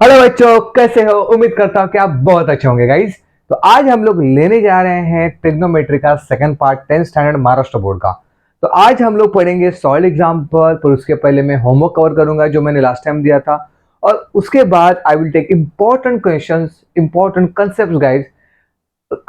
Hello बच्चों, कैसे हो? उम्मीद करता हूँ कि आप बहुत अच्छे होंगे गाइस। तो आज हम लोग लेने जा रहे हैं ट्रिग्नोमेट्री का second part 10th standard Maharashtra board का। तो आज हम लोग पढ़ेंगे सॉलिड एग्जांपल, पर उसके पहले मैं होमवर्क कवर करूंगा जो मैंने लास्ट टाइम दिया था। और उसके बाद I will take important questions, important concept guys.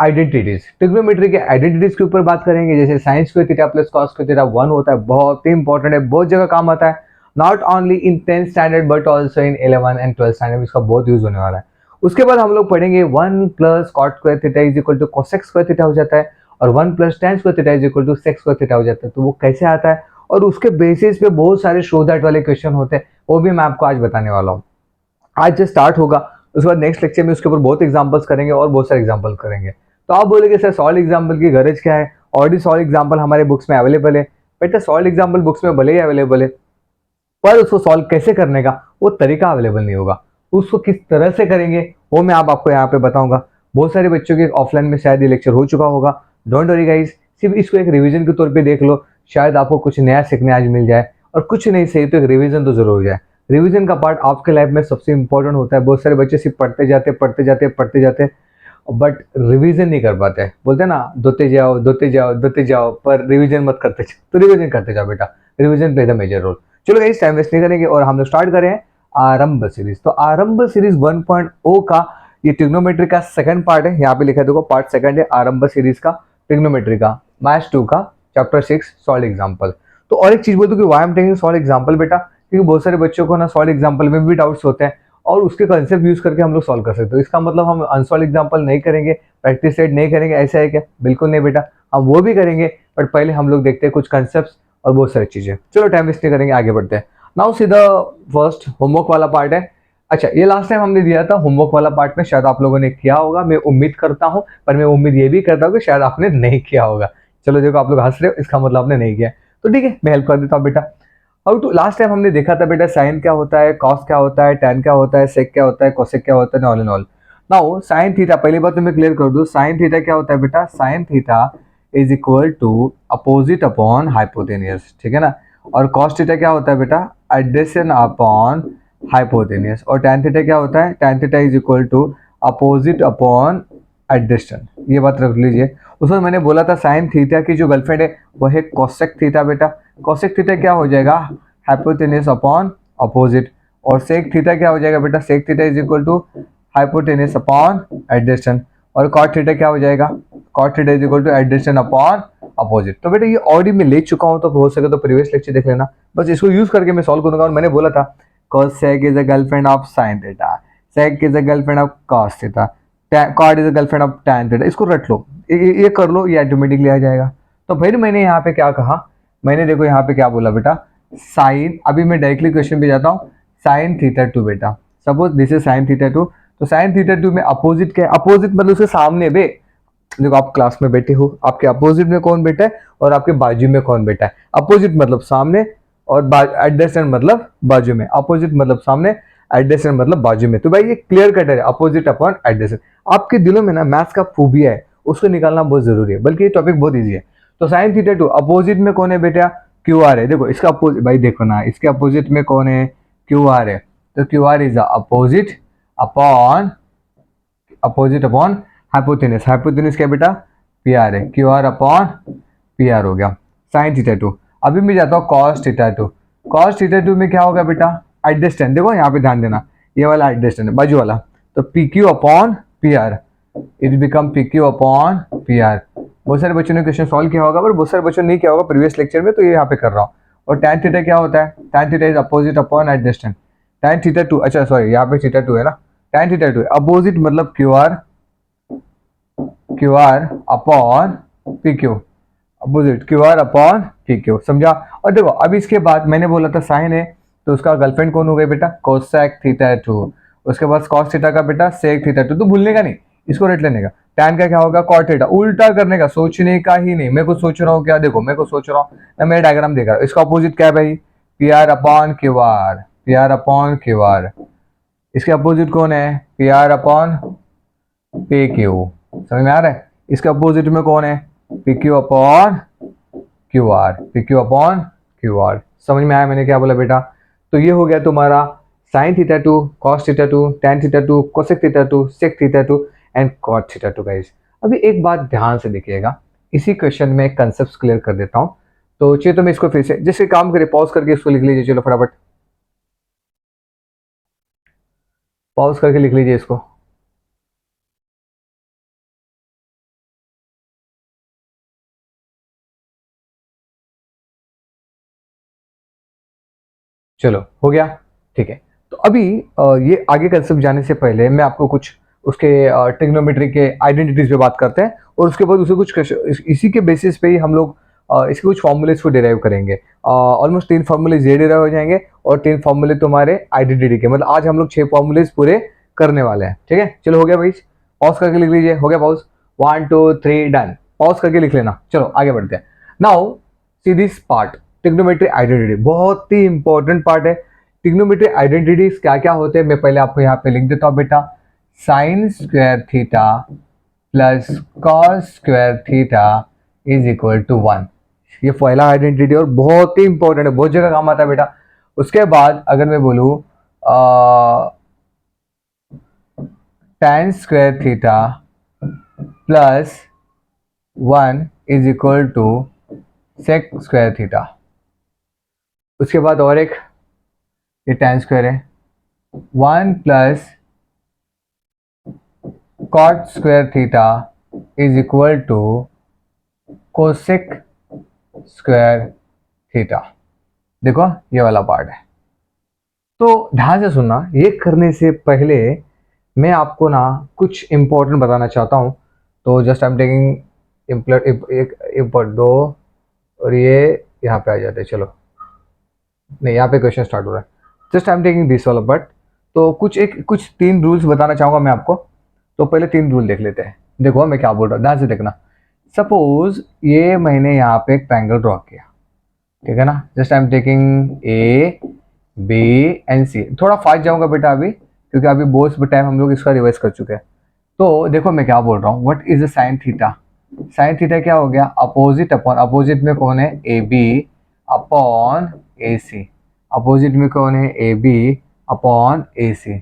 Identities, trigonometry के आइडेंटिटीज के ऊपर बात करेंगे। जैसे sine square theta plus cos square theta 1 होता है, बहुत ही इंपॉर्टेंट है, बहुत जगह काम आता है। Not only in 10th standard but also in 11 and 12th standard इसका बहुत यूज होने वाला है। उसके बाद हम लोग पढ़ेंगे 1 plus cot square theta is equal to cosec square theta हो जाता है, और 1 plus tan square theta is equal to sec square theta हो जाता है। तो वो कैसे आता है और उसके बेसिस पे बहुत सारे शो दैट वाले क्वेश्चन होते हैं, वो भी मैं आपको आज बताने वाला हूँ। आज जो स्टार्ट होगा उसके बाद नेक्स्ट लेक्चर में उसके ऊपर बहुत एग्जांपल्स करेंगे और बहुत सारे एग्जांपल करेंगे। तो आप बोलेंगे सर सॉल्व एग्जांपल की गरज क्या है? ऑलरेडी सॉल्व एग्जांपल हमारे बुक्स में अवेलेबल है। बेटा सॉल्व एग्जांपल बुक्स में भले ही अवेलेबल है, पर उसको सॉल्व कैसे करने का वो तरीका अवेलेबल नहीं होगा। उसको किस तरह से करेंगे वो मैं आपको यहाँ पे बताऊंगा। बहुत सारे बच्चों के ऑफलाइन में शायद ये लेक्चर हो चुका होगा। डोंट वरी गाइस, सिर्फ इसको एक रिवीजन के तौर पे देख लो, शायद आपको कुछ नया सीखने आज मिल जाए। और कुछ नहीं सही तो एक रिवीजन तो जरूर हो जाए। रिवीजन का पार्ट आपके लाइफ में सबसे इंपॉर्टेंट होता है। बहुत सारे बच्चे सिर्फ पढ़ते जाते पढ़ते जाते पढ़ते जाते, बट रिवीजन नहीं कर पाते। बोलते हैं ना, दोते जाओ दोते जाओ दोते जाओ, पर रिवीजन मत करते जाओ। तो रिवीजन करते जाओ बेटा, revision play the major role. चलो गाइस, टाइम वेस्ट नहीं करेंगे और हम लोग स्टार्ट करें आरंभ सीरीज। तो आरंभ सीरीज 1.0 का ये ट्रिग्नोमेट्री का सेकंड पार्ट है। यहाँ पे लिखा है देखो, पार्ट सेकंड है आरंभ सीरीज का, ट्रिग्नोमेट्री का, मैथ्स 2 का, चैप्टर 6 सॉल्व एग्जांपल। तो और एक चीज बोल दूं कि why I am taking solve example बेटा, क्योंकि बहुत सारे बच्चों को ना सॉल्व एग्जांपल में भी डाउट्स होते हैं और उसके कंसेप्ट यूज करके हम लोग सॉल्व कर सकते हो। इसका मतलब हम अनसॉल्व एग्जांपल नहीं करेंगे, प्रैक्टिस सेट नहीं करेंगे, ऐसा है क्या? बिल्कुल नहीं बेटा, हम वो भी करेंगे, बट पहले हम लोग देखते हैं कुछ कंसेप्ट और बहुत सारी चीजें। चलो टाइम वेस्ट नहीं करेंगे, आगे बढ़ते हैं। नाउ सीधा फर्स्ट होमवर्क वाला पार्ट है। अच्छा, ये लास्ट टाइम हमने दिया था होमवर्क वाला पार्ट में, शायद आप लोगों ने किया होगा, मैं उम्मीद करता हूँ, पर मैं उम्मीद ये भी करता हूँ कि शायद आपने नहीं किया होगा। चलो देखो, आप लोग हंस रहे हो, इसका मतलब आपने नहीं किया, तो ठीक है, मैं हेल्प कर देता हूँ बेटा। हाउ टू, लास्ट टाइम हमने देखा था बेटा साइन क्या होता है, कॉस क्या होता है, टैन क्या होता है, सेक क्या होता है, कोसेक क्या होता है, all in all. Now sine theta, पहली बात तो मैं क्लियर कर दूं, साइन थीटा क्या होता है बेटा? Sine theta is equal to opposite upon hypotenuse, ठीक है ना। और कॉस थीटा क्या होता है बेटा? Adjacent upon hypotenuse. और टैन थीटा क्या होता है? Tan theta is equal to opposite upon adjacent. ये बात रख लीजिए। उसमें मैंने बोला था साइन थीटा की जो गर्लफ्रेंड है वो है कोसेक थीटा बेटा। कोसेक थीटा क्या हो जाएगा? Hypotenuse upon opposite. और सेक थीटा क्या हो जाएगा बेटा? Sec theta is equal to hypotenuse upon adjacent. और कॉट थीटा क्या हो जाएगा? Cot theta is equal to adjacent upon opposite. तो बेटा ये ऑलरेडी मैं ले चुका हूं, तो हो सके तो प्रीवियस लेक्चर देख लेना, बस इसको यूज करके मैं सॉल्व करूंगा। और मैंने बोला था cosec is a girlfriend of sin theta, sec is a girlfriend of cos theta, cot is a girlfriend of tan theta। इसको रट लो, ये कर लो, ये ऑटोमेटिकली आ जाएगा। तो फिर मैंने यहाँ पे क्या कहा, मैंने देखो यहाँ पे क्या बोला बेटा, साइन, अभी मैं डायरेक्टली क्वेश्चन पे जाता हूँ। साइन थीटा 2 बेटा, suppose this is sine theta 2। तो साइन थीटा 2 में अपोजिट क्या है? अपोजिट मतलब उसके सामने बे। देखो आप क्लास में बैठे हो, आपके अपोजिट में कौन बैठा है और आपके बाजू में कौन बैठा है? अपोजिट मतलब सामने, और एडजेसेंट मतलब बाजू में। अपोजिट मतलब सामने, एडजेसेंट मतलब बाजू में। तो भाई ये क्लियर कट है, अपोजिट अपॉन एडजेसेंट। आपके दिलों में ना मैथ्स का खूबिया है, उसको निकालना बहुत जरूरी है, बल्कि ये टॉपिक बहुत इजी है। तो साइन थीटा 2 अपोजिट में कौन है बेटा? क्यू आर है। देखो इसका अपोजिट, भाई देखो ना, इसके अपोजिट में कौन है? क्यू आर है। तो Q R is opposite upon, opposite upon hypotenuse. Hypotenuse क्या बेटा? पी आर है। Q R upon P R हो गया साइन थीटा 2। अभी मैं जाता हूँ कॉस थीटा 2। कॉस थीटा 2 में क्या होगा बेटा? एडजेसेंट, देखो यहाँ पे ध्यान देना, ये वाला एडजेसेंट बाजू वाला। तो P Q upon P R, it become P Q upon P R. बहुत सारे बच्चों ने क्वेश्चन सॉल्व किया होगा, पर बहुत सारे बच्चों ने नहीं किया होगा प्रीवियस लेक्चर में, तो ये यहाँ पे कर रहा हूँ। और टैन थीटा क्या होता है? Tan theta is opposite upon adjacent. Tan theta 2, अच्छा सॉरी, यहाँ पे थीटा 2 है ना। टैन थीटा 2 अपोजिट मतलब Q R, Q R upon P Q, opposite Q R upon P Q, समझा। और देखो अब इसके बाद मैंने बोला था साइन है, तो उसका गर्लफ्रेंड कौन हो गई बेटा? Cosec theta 2। उसके बाद कॉस थीटा का बेटा सेक थीटा 2। तो भूलने का नहीं, इसको रेट लेने का। टैन का क्या होगा? Cot theta. उल्टा करने का, सोचने का ही नहीं। मैं कुछ सोच रहा हूँ क्या? देखो मैं कुछ सोच रहा हूँ, मैं मेरा डायग्राम देख रहा हूँ। इसका अपोजिट क्या है भाई? P R upon Q R, P R upon Q R. इसके अपोजिट कौन है? P R upon P Q. समझ में आ रहा है? इसके अपोजिट में कौन है? P Q upon Q R, P Q upon Q R. समझ में आया मैंने क्या बोला बेटा? तो ये हो गया तुम्हारा sine theta two, cos theta two, tan theta two, cosec theta two, sec theta two and cot theta two guys. अभी एक बात ध्यान से देखिएगा, इसी क्वेश्चन में कंसेप्ट क्लियर कर देता हूँ। तो चलिए तो मैं इसको फिर से जिससे काम करे पॉज करके इसको लिख लीजिए, चलो फटाफट पॉज करके लिख लीजिए इसको। चलो हो गया, ठीक है। तो अभी ये आगे कंसेप्ट जाने से पहले मैं आपको कुछ उसके ट्रिग्नोमेट्री के आइडेंटिटीज पे बात करते हैं, और उसके बाद उसे कुछ इसी के बेसिस पे ही हम लोग इसके कुछ फॉर्मूलेज को डिराइव करेंगे। ऑलमोस्ट 3 फॉर्मूलेज ये डिराइव हो जाएंगे और 3 फॉर्मूले तुम्हारे आइडेंटिटी के, मतलब आज हम लोग 6 फॉर्मूलेज पूरे करने वाले हैं, ठीक है। चलो हो गया भाई, पॉज करके लिख लीजिए, हो गया पॉज, 1 2 3 डन, पॉज करके लिख लेना। चलो आगे बढ़ते हैं। Now see this part, trigonometry identity बहुत ही इंपॉर्टेंट पार्ट है। ट्रिग्नोमेट्री आइडेंटिटीज क्या क्या होते हैं मैं पहले आपको यहाँ पे लिख देता हूँ बेटा। Sine square theta plus cos square theta is equal to 1, ये पहला आइडेंटिटी और बहुत ही इंपॉर्टेंट है, बहुत जगह काम आता है बेटा। उसके बाद अगर मैं बोलूँ tan square theta plus 1 is equal to sec square theta. उसके बाद और एक, ये tan स्क्वायर है, 1 plus cot square theta is equal to cosec square theta. देखो ये वाला पार्ट है। तो ध्यान से सुनना, ये करने से पहले मैं आपको ना कुछ इंपॉर्टेंट बताना चाहता हूँ। तो just I am taking import दो, और ये यहाँ पे आ जाते हैं। चलो नहीं, यहाँ पे क्वेश्चन स्टार्ट हो रहा है। Just I am taking this वाला पार्ट। तो कुछ 3 रूल्स बताना चाहूँगा मैं आपको। तो पहले 3 रूल देख लेते हैं। देखो मैं क्या बोल रहा हूँ, ध्यान से देखना। सपोज ये मैंने यहाँ पे एक ट्रायंगल ड्रॉ किया, ठीक है ना। Just I am taking A B and C. थोड़ा फास्ट जाऊंगा बेटा अभी, क्योंकि अभी बहुत टाइम हम लोग इसका रिवाइज कर चुके हैं। तो देखो मैं क्या बोल रहा हूँ, what is the sine theta. Sine theta क्या हो गया, अपोजिट अपॉन अपोजिट में कौन है, A B upon A C. Opposite में कौन है, ए बी अपॉन ए सी।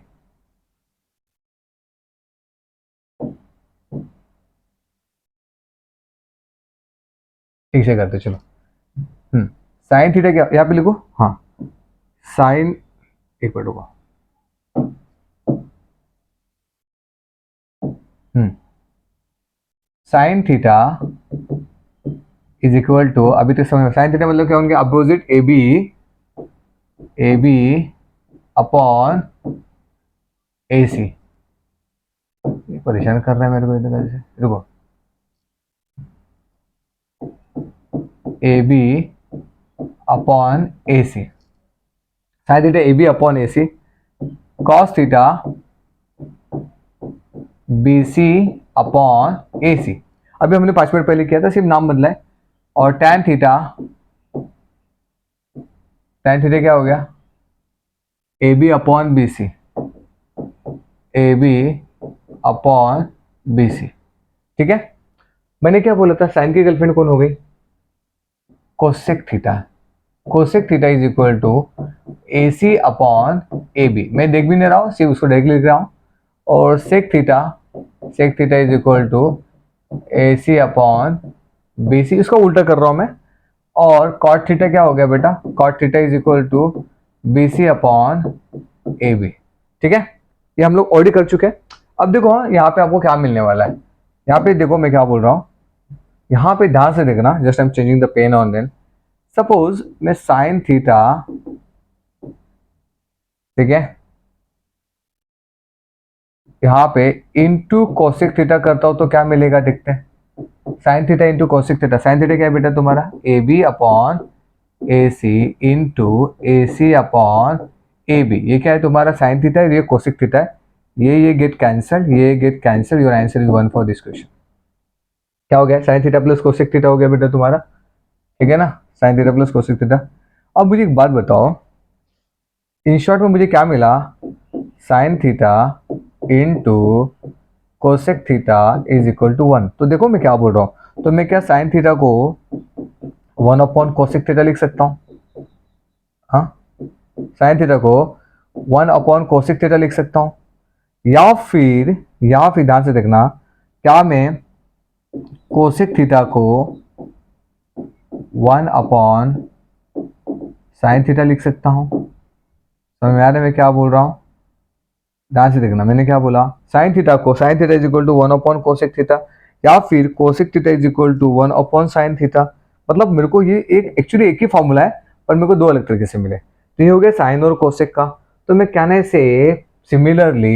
ठीक से करते चलो। साइन थीटा क्या, यहाँ पे लिखो, हाँ साइन, एक मिनट रुको। Sine theta is equal to, अभी तक समझ, साइन थीटा मतलब क्या होंगे, opposite A B upon A C. परेशान कर रहा है मेरे को इधर से, रुको। A B upon A C, sine theta A B upon A C, cos theta B C upon A C. अभी हमने 5 मिनट पहले किया था, सिर्फ नाम बदला है। और टैन थीटा, टैन थीटा क्या हो गया, A B upon B C, A B upon B C, ठीक है। मैंने क्या बोला था, साइन की गर्लफ्रेंड कौन हो गई, cosec theta. Cosec theta is equal to A C upon A B. मैं देख भी नहीं रहा हूँ, सिर्फ उसको डायरेक्टली लिख रहा हूँ। और sec theta is equal to A C upon B C, इसको उल्टा कर रहा हूँ मैं। और कॉट थीटा क्या हो गया बेटा, cot theta is equal to B C upon A B, ठीक है। ये हम लोग ऑलरेडी कर चुके हैं। अब देखो यहाँ पे आपको क्या मिलने वाला है। यहाँ पे देखो मैं क्या बोल रहा हूँ, यहाँ पे ध्यान से देखना। Just I am changing the pen on then. Suppose मैं साइन थीटा, ठीक है, यहाँ पे इंटू कोसेक थीटा करता हूँ तो क्या मिलेगा देखते हैं। Sine theta into cosec theta, sine theta क्या है बेटा तुम्हारा, A B upon A C into A C upon A B. ये क्या है तुम्हारा, साइन थीटा है, ये कोसेक थीटा है। ये गेट कैंसल, ये gate cancel, your answer is 1 for this question. क्या हो गया, sine theta plus cosec theta हो गया बेटा तुम्हारा, ठीक है ना, sine theta plus cosec theta. अब मुझे एक बात बताओ, इन शॉर्ट में मुझे क्या मिला, sine theta into cosec theta is equal to 1। तो देखो मैं क्या बोल रहा हूँ, तो मैं क्या साइन थीटा को 1 अपॉन कोसेक थीटा लिख सकता हूँ। हाँ, साइन थीटा को 1 अपॉन कोसेक थीटा लिख सकता हूँ, या फिर ध्यान से देखना, क्या मैं कोसेक थीटा को 1 अपॉन साइन थीटा लिख सकता हूँ। समझ में आ रहा है मैं क्या बोल रहा हूँ? ध्यान से देखना, मैंने क्या बोला, sine theta is equal to 1 upon cosec theta, या फिर cosec theta is equal to 1 upon sine theta. मतलब मेरे को ये एक्चुअली एक ही फॉर्मूला है, पर मेरे को दो अलग तरीके से मिले। तो ये हो गया साइन और कोसेक का। तो मैं कहने से सिमिलरली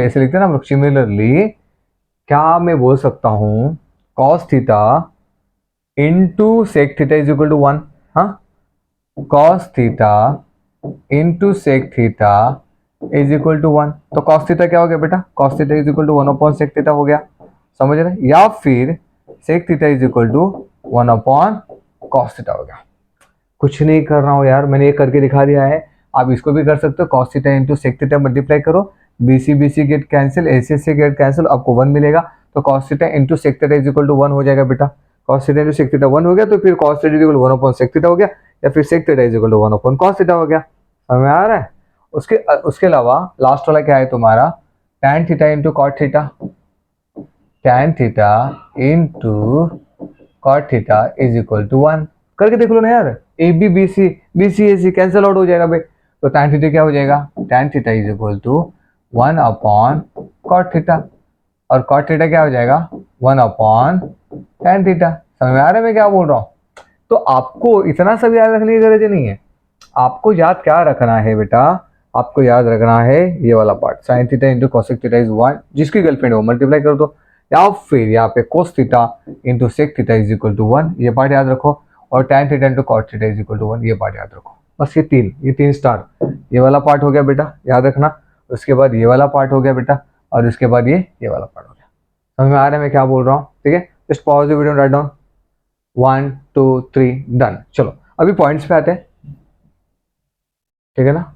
ऐसे लिखते हैं ना हम लोग, सिमिलरली क्या मैं बोल सकता हूँ, cos theta into sec theta is equal to 1। हाँ, cos theta into sec theta is equal to 1। तो कॉस थीटा क्या हो गया बेटा, cos theta is equal to 1 upon sec theta हो गया। समझ रहे? या फिर sec theta is equal to 1 upon cos theta हो गया। कुछ नहीं कर रहा हूँ यार, मैंने ये करके दिखा दिया है। आप इसको भी कर सकते हो, cos theta into sec theta multiply करो, BC get cancel, AC get cancel, आपको 1 मिलेगा। तो cos theta into sec theta is equal to 1 हो जाएगा बेटा। Cos theta into sec theta 1 हो गया, तो फिर cos theta is equal to 1 upon sec theta हो गया, या फिर sec theta is equal to 1 upon cos theta हो गया। समझ में आ रहा है? उसके अलावा लास्ट वाला क्या है तुम्हारा, tan theta into cot theta, tan theta into cot theta is equal to 1। करके देख लो ना यार, A B B C A C cancel out हो जाएगा भाई। तो tan थीटा क्या हो जाएगा, tan theta is equal to 1 upon cot theta, और कॉट थीटा क्या हो जाएगा, 1 अपॉन tan थीटा। समझ में आ रहा है मैं क्या बोल रहा हूँ? तो आपको इतना सब याद रखने की जरूरत नहीं है। आपको याद क्या रखना है बेटा, आपको याद रखना है ये वाला part, sign theta into cosec theta is 1, जिसकी गर्लफ्रेंड हो मल्टीप्लाई कर दो, या फिर यहाँ पे cos theta into sec theta is equal to 1, ये पार्ट याद रखो, और tan theta into cot theta is equal to 1, ये पार्ट याद रखो। बस ये तीन स्टार, ये वाला पार्ट हो गया बेटा, याद रखना। उसके बाद ये वाला पार्ट हो गया बेटा, और उसके बाद ये वाला पार्ट हो गया। समझ में आ रहा है मैं क्या बोल रहा हूँ? ठीक है, just pause the video, write down 1 2 3 done. चलो अभी पॉइंट्स पे आते हैं, ठीक है ना?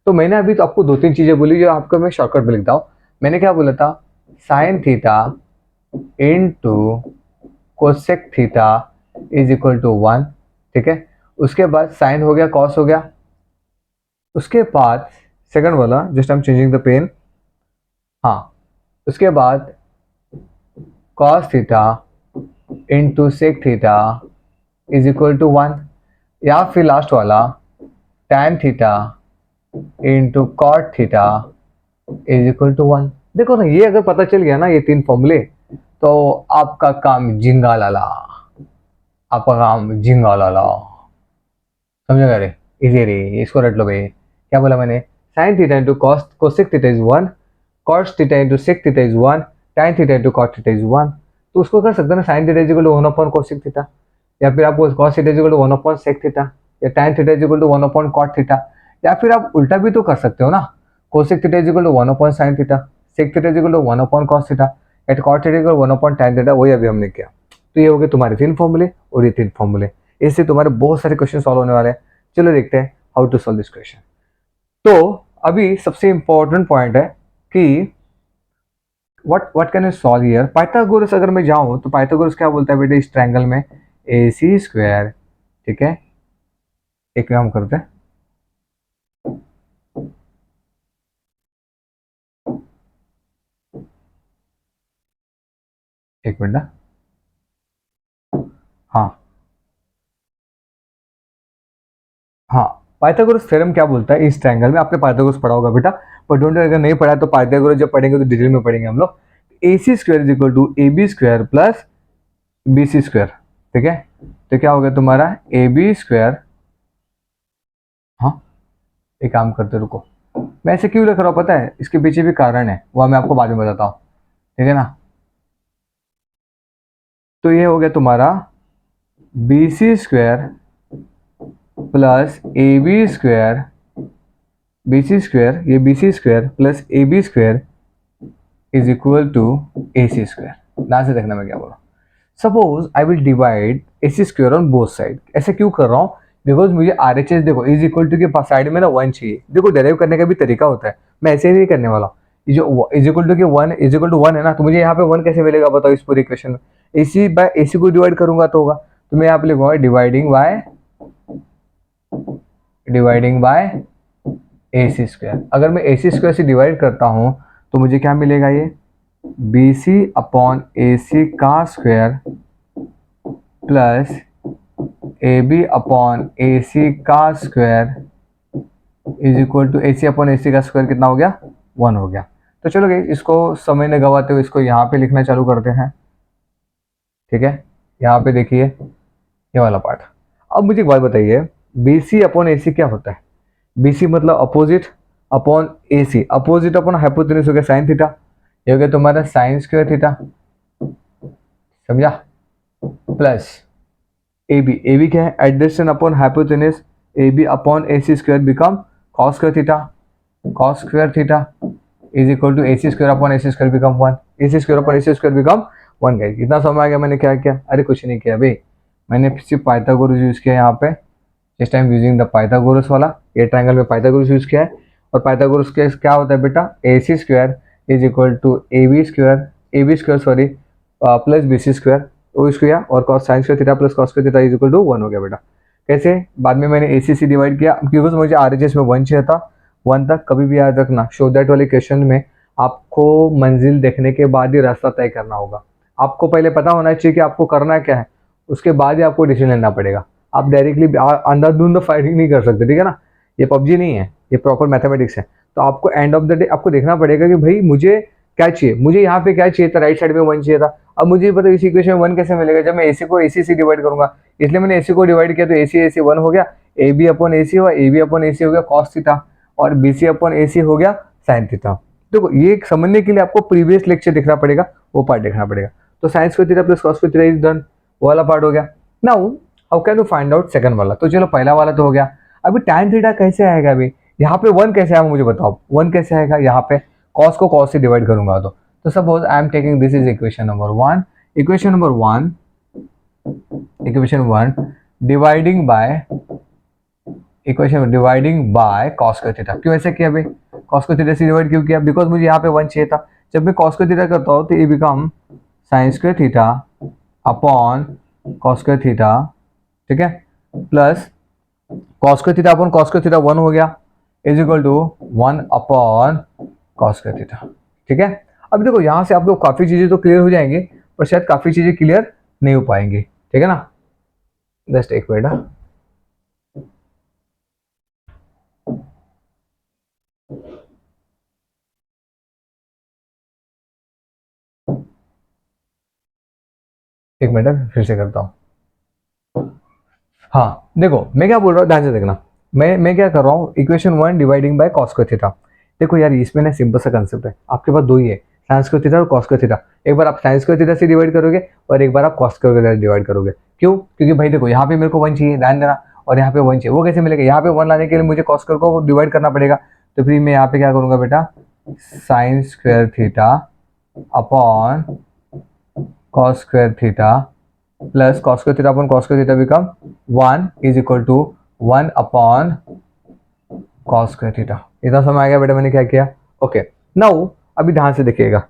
तो मैंने अभी तो आपको दो तीन चीजें बोली जो आपको मैं शॉर्टकट में लिखता हूँ। मैंने क्या बोला था, sine theta into cosec theta is equal to 1, ठीक है। उसके बाद साइन हो गया, कॉस हो गया, उसके बाद सेकंड वाला just I am changing the pen, हाँ, उसके बाद cos theta into sec theta is equal to 1, या फिर लास्ट वाला tan theta into cot theta is equal to 1। देखो ना, ये अगर पता चल गया ना ये तीन फॉर्मूले, तो आपका काम झिंगा लाला, आपका काम झिंगा लाला। समझेगा रे? इजी रे, इसको रट लो भाई। क्या बोला मैंने, sine theta into cosec theta is 1, cos theta into sec theta is 1, tan theta into cot theta is 1। तो उसको कर सकते हैं ना, sine theta is equal to 1 upon cosec theta, या फिर आपको cos theta is equal to 1 upon sec theta, या tan theta is equal to 1 upon cot theta, या फिर आप उल्टा भी तो कर सकते हो ना, cosec theta is equal to 1 upon sine theta, sec theta is equal to 1 upon cos theta, at cot theta equal 1 upon tan theta. वही अभी हमने किया। तो ये हो गए तुम्हारे तीन फॉर्मूले, और ये तीन फॉर्मूले, इससे तुम्हारे बहुत सारे क्वेश्चन सॉल्व होने वाले हैं। चलो देखते हैं how to solve this question. तो अभी सबसे इंपॉर्टेंट पॉइंट है कि what can you solve here. Pythagoras अगर मैं जाऊं तो पाइथागोरस क्या बोलता है बेटे, इस ट्रायंगल में ए सी स्क्वायर, ठीक है, एक काम करते हैं, एक मिनट ना, हाँ हाँ, पाइथागोरस थ्योरम क्या बोलता है इस ट्रायंगल में, आपने पाइथागोरस पढ़ा होगा बेटा, पर डोंट, अगर नहीं पढ़ा तो पाइथागोरस जब पढ़ेंगे तो डिटेल में पढ़ेंगे हम लोग। A C square is equal to A B square plus B C square, ठीक है। तो क्या हो गया तुम्हारा ए बी स्क्वायर, हाँ, एक काम करते रुको, मैं ऐसे क्यों लिख रहा हूँ पता है, इसके पीछे भी कारण है, वह मैं आपको बाद में बताता हूँ, ठीक है ना। तो ये हो गया तुम्हारा B C square plus A B square, B C square, ये B C square plus A B square is equal to A C square. ध्यान से देखना मैं क्या बोल रहा हूँ। Suppose I will divide A C square on both side. ऐसे क्यों कर रहा हूँ, बिकॉज मुझे आर एच एस देखो इज इक्वल टू के साइड में ना 1 चाहिए। देखो डेराइव करने का भी तरीका होता है, मैं ऐसे ही नहीं करने वाला हूँ। ये जो इज इक्वल टू के 1 इज इक्वल टू 1 है ना, तो मुझे यहाँ पे 1 कैसे मिलेगा बताओ इस पूरी इक्वेशन में। ए सी बाय ए सी को डिवाइड करूंगा तो होगा, तो मैं यहाँ पे लिखूंगा dividing by dividing by A C square. अगर मैं ए सी स्क्वायर से डिवाइड करता हूँ तो मुझे क्या मिलेगा, ये B C upon A C का square plus A B upon A C का square is equal to A C upon A C का स्क्वायर कितना हो गया, 1 हो गया। तो चलो गई, इसको समय न गवाते हुए इसको यहाँ पे लिखना चालू करते हैं। ठीक है, यहाँ पे देखिए ये वाला पार्ट। अब मुझे एक बात बताइए, बी सी अपॉन ए सी क्या होता है? बी सी मतलब opposite upon A C, opposite upon hypotenuse हो गया साइन थीटा, ये हो गया तुम्हारा साइन स्क्वायर थीटा, समझा? प्लस ए बी क्या है, adjacent upon hypotenuse, A B upon A C square become cos square theta, cos square theta is equal to A C square upon A C square become 1, A C square upon A C square become 1। गई, इतना समझ आ गया मैंने क्या किया? अरे कुछ नहीं किया भाई, मैंने सिर्फ पाइथागोरस यूज किया यहाँ पे। इस टाइम यूजिंग द पाइथागोरस वाला, ये ट्रायंगल में पाइथागोरस यूज किया है। और पाइथागोरस के क्या होता है बेटा, A C square is equal to A B square sorry plus B C square वो किया, और cos sine square theta plus cos square theta is equal to 1 हो गया बेटा। कैसे? बाद में मैंने ए सी से डिवाइड किया क्योंकि मुझे आर एच एस में 1 चाहिए था, 1 तक। कभी भी याद रखना, शो दैट वाले क्वेश्चन में आपको मंजिल देखने के बाद ही रास्ता तय करना होगा। आपको पहले पता होना चाहिए कि आपको करना क्या है, उसके बाद ही आपको डिसीजन लेना पड़ेगा। आप डायरेक्टली अंधाधुंध फाइटिंग नहीं कर सकते, ठीक है ना? ये पबजी नहीं है, ये प्रॉपर मैथमेटिक्स है। तो आपको एंड ऑफ द डे आपको देखना पड़ेगा कि भाई मुझे क्या चाहिए, मुझे यहाँ पे क्या चाहिए था, राइट साइड में 1 चाहिए था। अब मुझे पता इस इक्वेशन में 1 कैसे मिलेगा, जब मैं ए सी को ए सी से डिवाइड करूंगा, इसलिए मैंने ए सी को डिवाइड किया तो ए सी 1 हो गया, ए बी अपॉन ए सी हुआ, ए बी अपॉन ए सी हो गया कॉस थीटा, और बी सी अपॉन ए सी हो गया साइन थीटा। देखो ये समझने के लिए आपको प्रीवियस लेक्चर देखना पड़ेगा, वो पार्ट देखना पड़ेगा। तो sign square theta plus cos square theta is done, वो वाला पार्ट हो गया। Now how can you find out second वाला? तो चलो पहला वाला तो हो गया। अभी tan थीटा कैसे आएगा? अभी यहाँ पे 1 कैसे आएगा मुझे बताओ, 1 कैसे आएगा? यहाँ पे cos को cos से डिवाइड करूंगा तो suppose I am taking this is equation number 1, equation number 1 dividing by cos square theta. क्यों ऐसे किया भाई? cos स्क्वायर थीटा से डिवाइड क्यों किया? बिकॉज मुझे यहाँ पे 1 चाहिए था। जब मैं cos स्क्वायर थीटा करता हूँ तो ये become sine square theta upon cos square theta, ठीक है, plus cos square theta upon cos square theta 1 हो गया is equal to 1 upon cos square theta. ठीक है, अब देखो यहाँ से आप लोग काफी चीजें तो क्लियर हो जाएंगे, पर शायद काफी चीजें क्लियर नहीं हो पाएंगी। ठीक है ना? जस्ट एक मिनट, एक मिनट फिर से करता हूँ। हाँ देखो मैं क्या बोल रहा हूँ, ध्यान से देखना। मैं क्या कर रहा हूँ, equation 1 dividing by cos square theta. देखो यार इसमें ना सिंपल सा कंसेप्ट है, आपके पास दो ही है, साइन स्क्वायर थीटा और cos स्क्वायर थीटा। एक बार आप साइन स्क्वायर थीटा से डिवाइड करोगे और एक बार आप cos स्क्वायर थीटा से डिवाइड करोगे। क्यों? क्योंकि भाई देखो यहाँ पे मेरे को 1 चाहिए, ध्यान देना, और यहाँ पे 1 चाहिए। वो कैसे मिलेगा? यहाँ पे 1 लाने के लिए मुझे cos स्क्वायर को डिवाइड करना पड़ेगा। तो फिर मैं यहाँ पे क्या करूँगा बेटा, sine square theta upon cos square theta plus cos square theta upon cos square theta become 1 is equal to 1 upon cos square theta. इतना समझ आ गया बेटा मैंने क्या किया? ओके, नाउ अभी ध्यान से देखिएगा।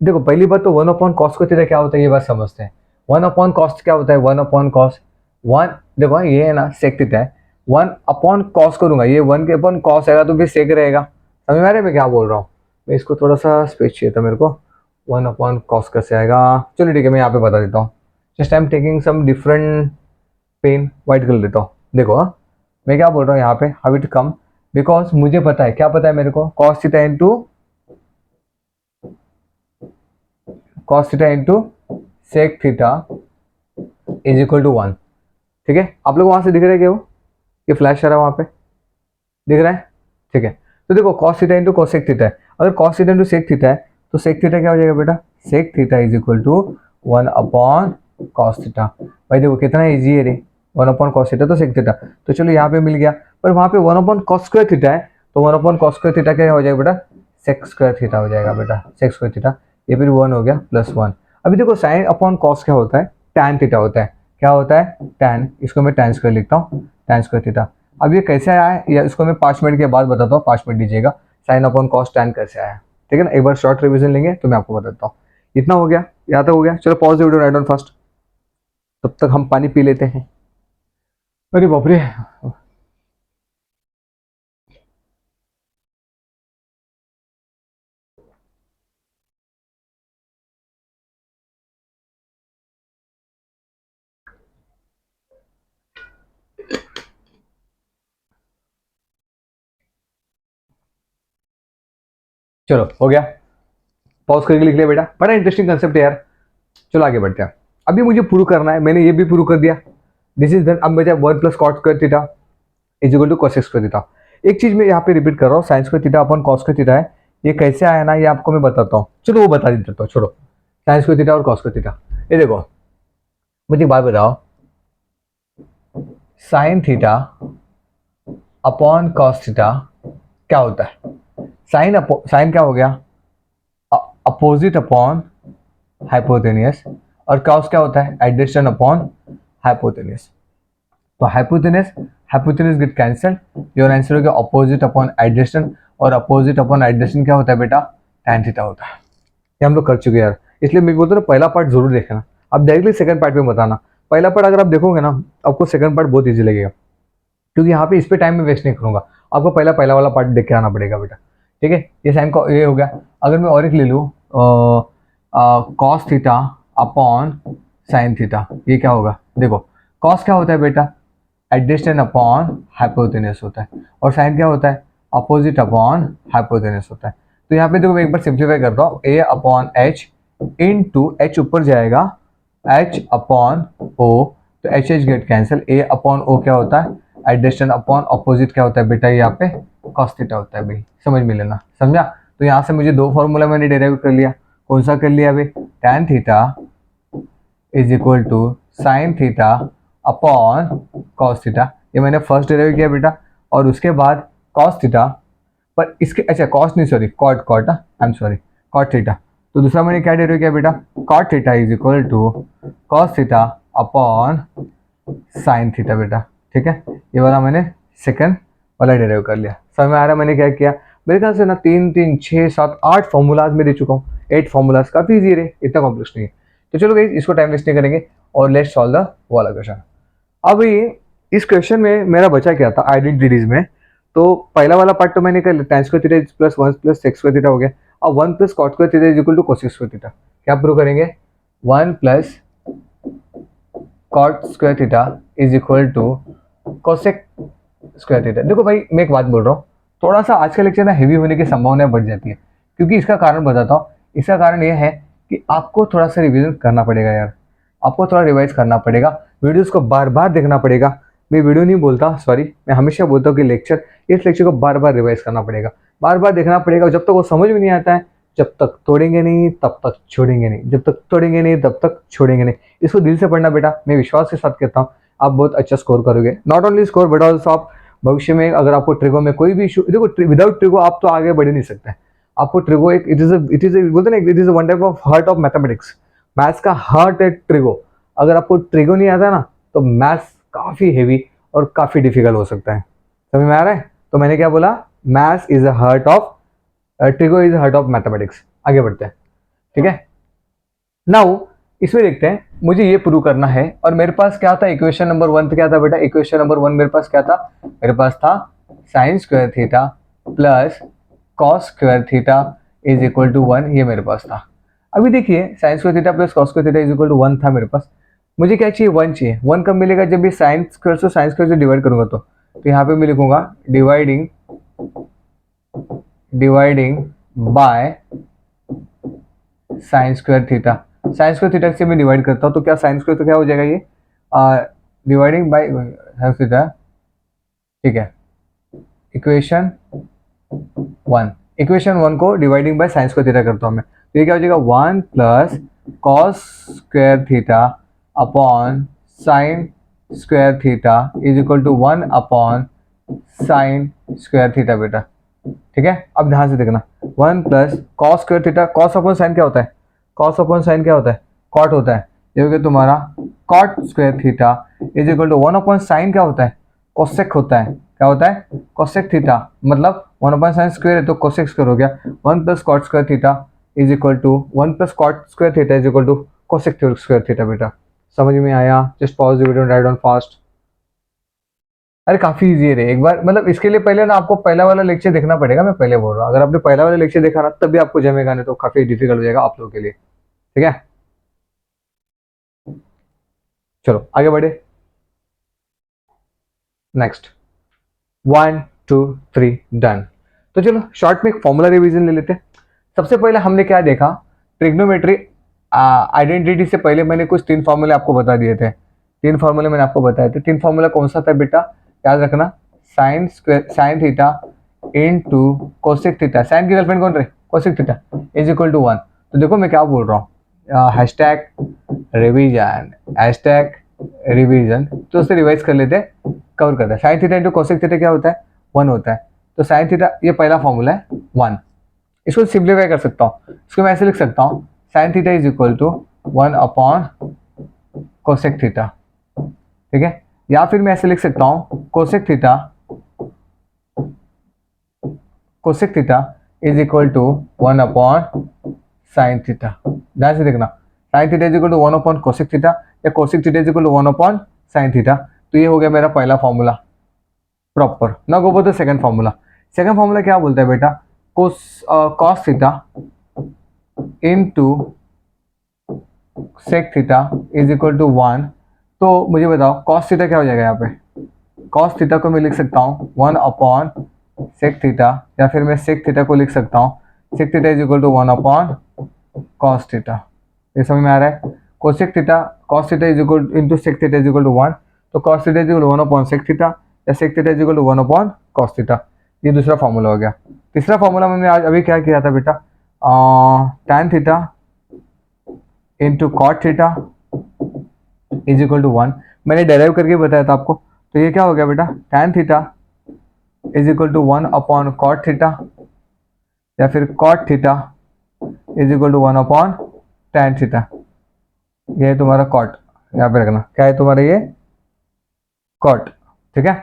देखो पहली बात तो 1 अपॉन cos स्क्वायर थीटा क्या होता है ये बात समझते हैं। 1 अपॉन cos क्या होता है? 1 अपॉन cos 1, देखो ये है ना सेक थीटा है, 1 अपॉन cos करूंगा, ये 1 के अपॉन cos आएगा तो फिर सेक रहेगा। समझ में आ रहा है मैं क्या बोल रहा हूँ? मैं इसको थोड़ा सा स्पेस चाहिए था मेरे को। 1 अपॉन cos कैसे आएगा? चलो ठीक है, मैं यहाँ पे बता देता हूँ। Just I am taking some different pen, white colour लेता हूँ। देखो मैं क्या बोल रहा हूँ यहाँ पे, हाउ इट कम, बिकॉज मुझे पता है, क्या पता है मेरे को, cos theta into sec theta is equal to 1। ठीक है, आप लोग वहां से दिख रहे हैं क्या? वो ये फ्लैश आ रहा है वहां पे, दिख रहा है? ठीक है, तो देखो cos theta into cosec theta है। अगर cos theta into sec theta है तो सेक थीटा क्या हो जाएगा बेटा? Sec theta is equal to 1 upon cos theta. भाई देखो कितना इजी है रे, 1 अपॉन cos थीटा तो सेक थीटा। तो चलो यहाँ पे मिल गया, पर वहां पे 1 अपॉन cos स्क्वायर थीटा है, तो 1 अपॉन cos स्क्वायर थीटा क्या हो जाएगा बेटा? सेक स्क्वायर थीटा हो जाएगा बेटा, सेक स्क्वायर थीटा। ये फिर 1 हो गया प्लस 1। अभी देखो साइन अपॉन cos क्या होता है? tan थीटा होता है। क्या होता है? tan, इसको मैं tan स्क्वायर लिखता हूँ, tan स्क्वायर थीटा। अब ये कैसे आया है या इसको मैं 5 मिनट के बाद बताता हूँ, 5 मिनट दीजिएगा, साइन अपॉन cos tan कैसे आया है। ठीक है ना? एक बार शॉर्ट रिवीजन लेंगे तो मैं आपको बताता हूँ। इतना हो गया, यहाँ तक हो गया। चलो pause the video, right on fast, तब तक हम पानी पी लेते हैं। अरे बाप रे, चलो हो गया, पॉज करके लिख लिया बेटा, बड़ा इंटरेस्टिंग कंसेप्ट है यार। चलो आगे बढ़ते हैं। अभी मुझे प्रूव करना है, मैंने ये भी प्रूव कर दिया। This is done. अब बचा 1 plus cot square theta is equal to cos square theta. एक चीज मैं यहाँ पे रिपीट कर रहा हूँ, sine square theta upon cos square theta है, ये कैसे आया ना, ये आपको मैं बताता हूँ। चलो वो बता देता हूँ, छोड़ो साइन स्क्वायर थीटा और कॉस स्क्वायर थीटा। ये देखो, मुझे एक बात बताओ, sine theta upon cos theta क्या होता है? साइन क्या हो गया? अपोजिट अपॉन हाइपोटेनियस, और कॉस क्या होता है? Adjacent upon hypotenuse. तो hypotenuse hypotenuse get cancel, your answer हो गया अपोजिट अपॉन एडजेसेंट, और अपोजिट अपॉन एडजेसेंट क्या होता है बेटा? tan थीटा होता है। ये हम लोग कर चुके हैं यार, इसलिए मैं बोलता हूँ पहला पार्ट जरूर देखना, अब डायरेक्टली सेकंड पार्ट में बताना। पहला पार्ट अगर आप देखोगे ना, आपको सेकंड पार्ट बहुत ईजी लगेगा, क्योंकि यहाँ पे इस पे टाइम में वेस्ट नहीं करूंगा। आपको पहला वाला पार्ट देख के आना पड़ेगा बेटा, ठीक है। ये साइन का ये हो गया। अगर मैं और एक ले लूँ, cos theta upon sine theta, ये क्या होगा? देखो, कॉस क्या होता है बेटा? एडजेसेंट अपॉन हाइपोटेनस होता है, और साइन क्या होता है? अपोजिट अपॉन हाइपोटेनस होता है। तो यहाँ पे देखो, मैं एक बार सिंप्लीफाई करता हूँ, A upon H into H ऊपर जाएगा, एच अपॉन ओ, तो H H get cancel, A upon O क्या होता है? एडजेसेंट अपॉन अपोजिट क्या होता है बेटा? यहाँ पे कॉस थीटा होता है भाई, समझ में लेना, समझा? तो यहाँ से मुझे दो फॉर्मूला मैंने डेराइव कर लिया। कौन सा कर लिया भाई? Tan theta is equal to sine theta upon cos theta, ये मैंने फर्स्ट डेराइव किया बेटा। और उसके बाद कॉस थीटा, पर इसके अच्छा कॉस नहीं, sorry cot, cot I am sorry, cot theta. तो दूसरा मैंने क्या डेराइव किया बेटा? Cot theta is equal to cos theta upon sine theta बेटा, ठीक है। ये वाला मैंने सेकंड वाला डेराइव कर लिया। समझ में आ रहा है मैंने क्या किया? मेरे ख्याल से ना 3 3 6 7 8 फॉर्मूलाज में दे चुका हूँ। 8 फॉर्मूलाज काफी इजी है, इतना कॉम्प्लेक्स नहीं है। तो चलो गाइस, इसको टाइम वेस्ट नहीं करेंगे और लेट्स सॉल्व द वाला क्वेश्चन। अब ये इस क्वेश्चन में मेरा बचा क्या था आइडेंटिटीज में? तो पहला वाला पार्ट तो मैंने कर लिया, tan square theta plus 1 plus sec square theta हो गया। अब 1 plus cot square theta is equal to cosec square theta. क्या प्रूव करेंगे? 1 plus cot square theta is equal to cosec square theta. देखो भाई, मैं एक बात बोल रहा हूँ, थोड़ा सा आज का लेक्चर ना हेवी होने की संभावना बढ़ जाती है, क्योंकि इसका कारण बताता हूँ। इसका कारण यह है कि आपको थोड़ा सा रिवीजन करना पड़ेगा यार, आपको थोड़ा रिवाइज करना पड़ेगा, वीडियोस को बार बार देखना पड़ेगा। मैं वीडियो नहीं बोलता, सॉरी, मैं हमेशा बोलता हूँ कि इस लेक्चर को बार बार रिवाइज करना पड़ेगा, बार बार देखना पड़ेगा। जब तक वो समझ में नहीं आता है, जब तक तोड़ेंगे नहीं तब तक छोड़ेंगे नहीं, जब तक तोड़ेंगे नहीं तब तक छोड़ेंगे नहीं। इसको दिल से पढ़ना बेटा, मैं विश्वास के साथ कहता हूँ आप बहुत अच्छा स्कोर करोगे। Not only score but also आप भविष्य में अगर आपको ट्रिगो में कोई भी इशू, देखो विदाउट ट्रिगो आप तो आगे बढ़ ही नहीं सकते। आपको ट्रिगो एक इट इज बोलते ना, it is one type of heart of mathematics. Maths का हार्ट है ट्रिगो। अगर आपको ट्रिगो नहीं आता ना, तो मैथ्स काफी हेवी और काफी डिफिकल्ट हो सकता है। समझ में आ रहा है? तो मैंने क्या बोला? Maths is a heart of trigo is heart of mathematics. आगे बढ़ते हैं, ठीक है। नाउ इसमें देखते हैं, मुझे ये प्रूव करना है, और मेरे पास क्या था? इक्वेशन नंबर 1 क्या था बेटा? इक्वेशन नंबर 1 मेरे पास क्या था? मेरे पास था sine square theta plus cos square theta is equal to 1, ये मेरे पास था। अभी देखिए, sine square theta plus cos square theta is equal to 1 था मेरे पास। मुझे क्या चाहिए? 1 चाहिए। 1 कब मिलेगा? जब भी साइन स्क्वायर से डिवाइड करूंगा। तो यहाँ पे मैं लिखूंगा dividing by sine square theta. Sign square theta से मैं डिवाइड करता हूँ, तो क्या साइन स्क्वायर तो क्या हो जाएगा? ये डिवाइडिंग बाय साइन थीटा, ठीक है। इक्वेशन 1 को dividing by sine square theta करता हूँ मैं, तो ये क्या हो जाएगा? 1 plus cos square theta upon sine square theta is equal to 1 upon sine square theta बेटा, ठीक है। अब ध्यान से देखना, 1 plus cos square theta, cos upon sine क्या होता है? कॉस अपॉन साइन क्या होता है? कॉट होता है। ये हो गया तुम्हारा cot square theta is equal to 1 upon sine क्या होता है? कोसेक होता है। क्या होता है? कोसेक थीटा, मतलब 1 अपॉन साइन स्क्वायर है तो कोसेक स्क्वायर हो गया। 1 plus cot square theta is equal to 1 plus cot square theta is equal to cosec square theta बेटा। समझ में आया? Just pause the video and write down fast. अरे काफी इजी है रे, एक बार मतलब इसके लिए पहले ना आपको पहला वाला लेक्चर देखना पड़ेगा। मैं पहले बोल रहा हूँ, अगर आपने पहला वाला लेक्चर देखा ना तभी आपको जमेगा, नहीं तो काफी डिफिकल्ट हो जाएगा आप लोगों के लिए, ठीक है। चलो आगे बढ़े, नेक्स्ट 1 2 3 डन। तो चलो शॉर्ट में एक फॉर्मूला रिवीजन ले लेते हैं। सबसे पहले हमने क्या देखा, ट्रिग्नोमेट्री आइडेंटिटी से पहले मैंने कुछ 3 फॉर्मूले आपको बता दिए थे। 3 फॉर्मूले मैंने आपको बताए थे। 3 फॉर्मूला कौन सा था बेटा, याद रखना, sine theta into cosec theta, sine की गर्लफ्रेंड कौन रहे, cosec theta, is equal to 1। तो देखो मैं क्या बोल रहा हूँ, हैशटैग रिवीजन, हैशटैग रिवीजन, तो उससे रिवाइज कर लेते हैं, कवर करते हैं। Sine theta into cosec theta क्या होता है, 1 होता है। तो साइन थीटा ये पहला फॉर्मूला है 1। इसको सिंप्लीफाई कर सकता हूँ, इसको मैं ऐसे लिख सकता हूँ, sine theta is equal to 1 upon cosec theta, ठीक है। या फिर मैं ऐसे लिख सकता हूँ, cosec theta is equal to 1 upon sine theta. ध्यान से देखना, sine theta is equal to 1 upon cosec theta या cosec theta is equal to 1 upon sine theta. तो ये हो गया मेरा पहला फॉर्मूला प्रॉपर। ना गो बोलते सेकंड फॉर्मूला। सेकंड फॉर्मूला क्या बोलता है बेटा, cos theta into sec theta is equal to 1। तो मुझे बताओ कॉस थीटा क्या हो जाएगा यहाँ पे, कॉस थीटा को मैं लिख सकता हूँ 1 अपॉन सेक थीटा, या फिर मैं सेक थीटा को लिख सकता हूँ sec theta is equal to 1 upon cos theta. ये समझ में आ रहा है, cosec theta cos theta is equal into sec theta is equal to 1। तो cos theta is equal to 1 upon sec theta या sec theta is equal to 1 upon cos theta. ये दूसरा फॉर्मूला हो गया। तीसरा फॉर्मूला मैंने आज अभी क्या किया था बेटा, tan theta into cot theta is equal to 1। मैंने डेराइव करके बताया था आपको। तो ये क्या हो गया बेटा, tan theta is equal to 1 upon cot theta या फिर cot theta is equal to 1 upon tan theta. ये है तुम्हारा कॉट, यहाँ पे रखना, क्या है तुम्हारा ये कॉट, ठीक है।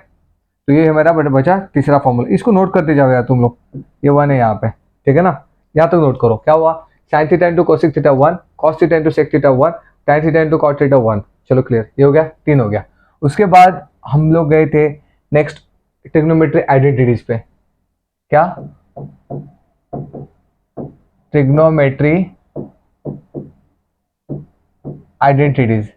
तो ये हमारा बचा तीसरा फॉर्मूला, इसको नोट करते जाओ यार तुम लोग, ये 1 है यहाँ पे, ठीक है ना। यहाँ तक नोट करो, क्या हुआ, sine theta into cosec theta 1, cos theta into sec theta 1, tan theta into cot theta 1। चलो क्लियर, ये हो गया, 3 हो गया। उसके बाद हम लोग गए थे नेक्स्ट ट्रिग्नोमेट्री आइडेंटिटीज पे। क्या, ट्रिग्नोमेट्री आइडेंटिटीज।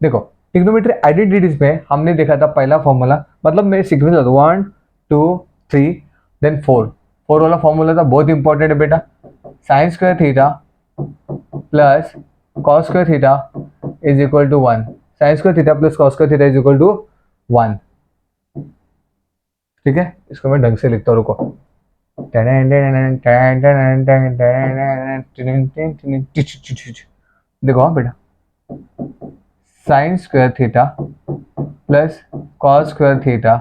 देखो ट्रिग्नोमेट्री आइडेंटिटीज में हमने देखा था पहला फॉर्मूला, मतलब मेरे सीक्वेंस था 1 2 3 देन 4 वाला फॉर्मूला था, बहुत इंपॉर्टेंट है बेटा। Sine square theta plus cos square theta is equal to 1, sine square theta plus cos square theta is equal to 1, ठीक है। इसको मैं ढंग से लिखता हूँ, रुको। देखो हाँ बेटा, sine square theta plus cos square theta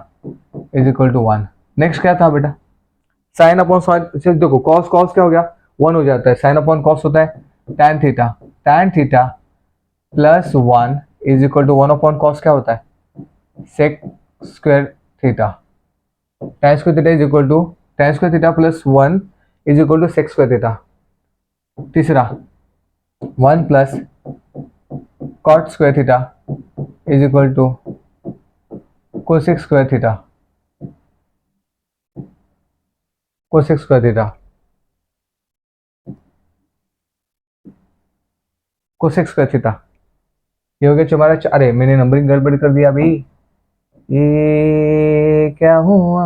is equal to 1। Next क्या था बेटा, साइन अपॉन साइन, देखो कॉस कॉस क्या हो गया 1 हो जाता है, साइन अपॉन कॉस होता है tan theta plus 1 is equal to 1 upon cos क्या होता है sec square theta, tan square theta is equal to tan square theta plus 1 is equal to sec square theta. तीसरा 1 plus cot square theta is equal to cosec square theta, cosec square theta, cosec square theta. ये हो गया तुम्हारा, अरे मैंने numbering गड़बड़ कर दिया अभी, ये क्या हुआ,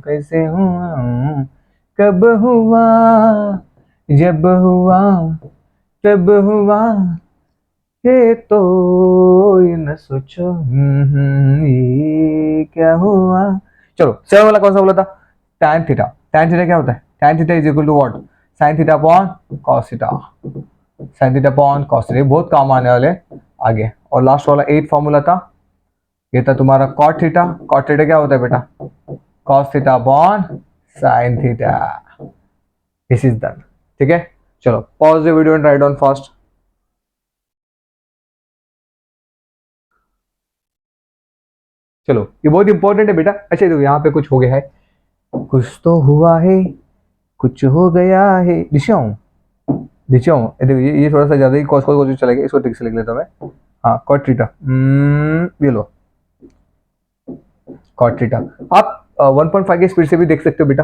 कैसे हुआ, कब हुआ, जब हुआ तब हुआ, ये तो ये न सोचो, ये क्या हुआ। चलो 7 वाला कौन सा बोला था, tan थीटा। tan थीटा क्या होता है, tan theta is equal to what, sin theta upon cos theta, sin theta upon cos theta, बहुत काम आने वाले आगे। और लास्ट वाला 8 फॉर्मूला था, ये था तुम्हारा cot थीटा। cot थीटा क्या होता है बेटा, cos theta upon sin theta. This is done, ठीक है। चलो pause the video and write down fast. चलो ये बहुत इंपॉर्टेंट है बेटा। अच्छा देखो यहाँ पे कुछ हो गया है, कुछ तो हुआ है, कुछ हो गया है, दिशाऊं दिशाऊं, देखो ये थोड़ा सा ज्यादा ही कॉस कॉस चलेगा, इसको ठीक से लिख लेता हूँ मैं। हाँ कॉट थीटा, ये लो कॉट थीटा। आप 1.5 की स्पीड से भी देख सकते हो बेटा,